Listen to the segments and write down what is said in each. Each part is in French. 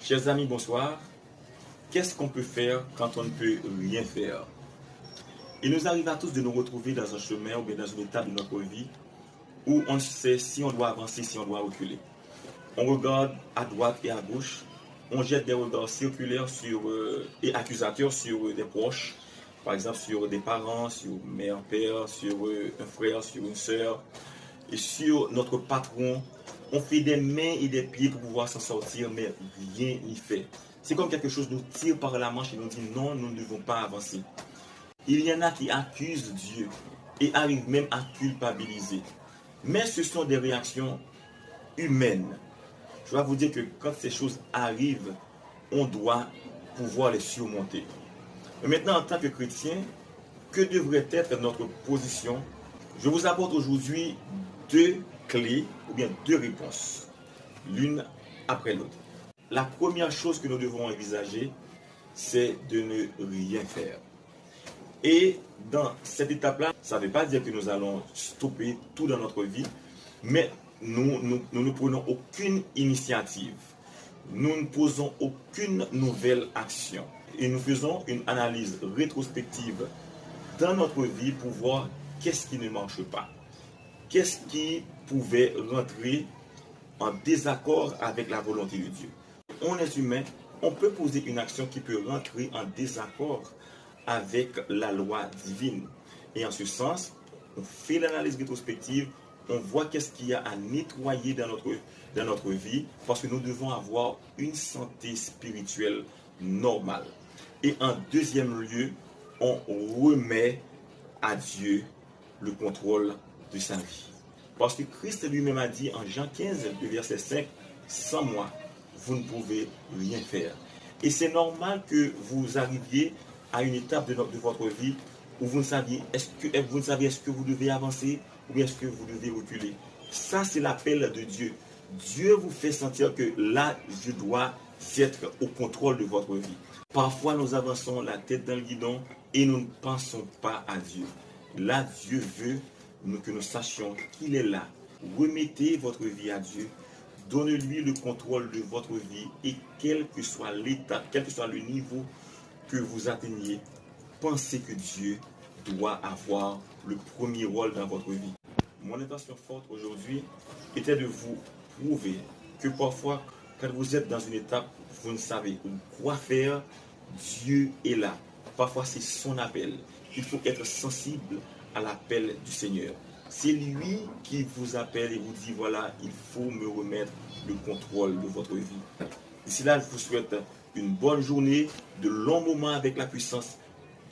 Chers amis, bonsoir. Qu'est-ce qu'on peut faire quand on ne peut rien faire? Il nous arrive à tous de nous retrouver dans un chemin ou bien dans une étape de notre vie où on sait si on doit avancer, si on doit reculer. On regarde à droite et à gauche, on jette des regards circulaires et accusateurs sur des proches, par exemple sur des parents, sur mère, père, sur un frère, sur une sœur, et sur notre patron. On fait des mains et des pieds pour pouvoir s'en sortir, mais rien n'y fait. C'est comme quelque chose nous tire par la manche et nous dit non, nous ne devons pas avancer. Il y en a qui accusent Dieu et arrivent même à culpabiliser. Mais ce sont des réactions humaines. Je dois vous dire que quand ces choses arrivent, on doit pouvoir les surmonter. Mais maintenant, en tant que chrétien, que devrait être notre position? Je vous apporte aujourd'hui deux clés ou bien deux réponses, l'une après l'autre. La première chose que nous devons envisager, c'est de ne rien faire. Et dans cette étape-là, ça ne veut pas dire que nous allons stopper tout dans notre vie, mais nous ne prenons aucune initiative. Nous ne posons aucune nouvelle action. Et nous faisons une analyse rétrospective dans notre vie pour voir qu'est-ce qui ne marche pas. Qu'est-ce qui pouvait rentrer en désaccord avec la volonté de Dieu. On est humain, on peut poser une action qui peut rentrer en désaccord avec la loi divine. Et en ce sens, on fait l'analyse rétrospective, on voit qu'est-ce qu'il y a à nettoyer dans notre vie, parce que nous devons avoir une santé spirituelle normale. Et en deuxième lieu, on remet à Dieu le contrôle de sa vie. Parce que Christ lui-même a dit en Jean 15, verset 5, « Sans moi, vous ne pouvez rien faire. » Et c'est normal que vous arriviez à une étape de votre vie où vous ne saviez est-ce que vous devez avancer ou bien est-ce que vous devez reculer. Ça, c'est l'appel de Dieu. Dieu vous fait sentir que là, je dois être au contrôle de votre vie. Parfois, nous avançons la tête dans le guidon et nous ne pensons pas à Dieu. Là, Dieu veut que nous sachions qu'il est là. Remettez votre vie à Dieu. Donnez-lui le contrôle de votre vie et quel que soit l'état, quel que soit le niveau que vous atteignez, pensez que Dieu doit avoir le premier rôle dans votre vie. Mon intention forte aujourd'hui était de vous prouver que parfois, quand vous êtes dans une étape, vous ne savez quoi faire, Dieu est là. Parfois, c'est son appel. Il faut être sensible à l'appel du Seigneur. C'est lui qui vous appelle et vous dit, voilà, il faut me remettre le contrôle de votre vie. D'ici là, je vous souhaite une bonne journée, de longs moments avec la puissance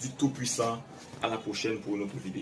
du Tout-Puissant. À la prochaine pour une autre vidéo.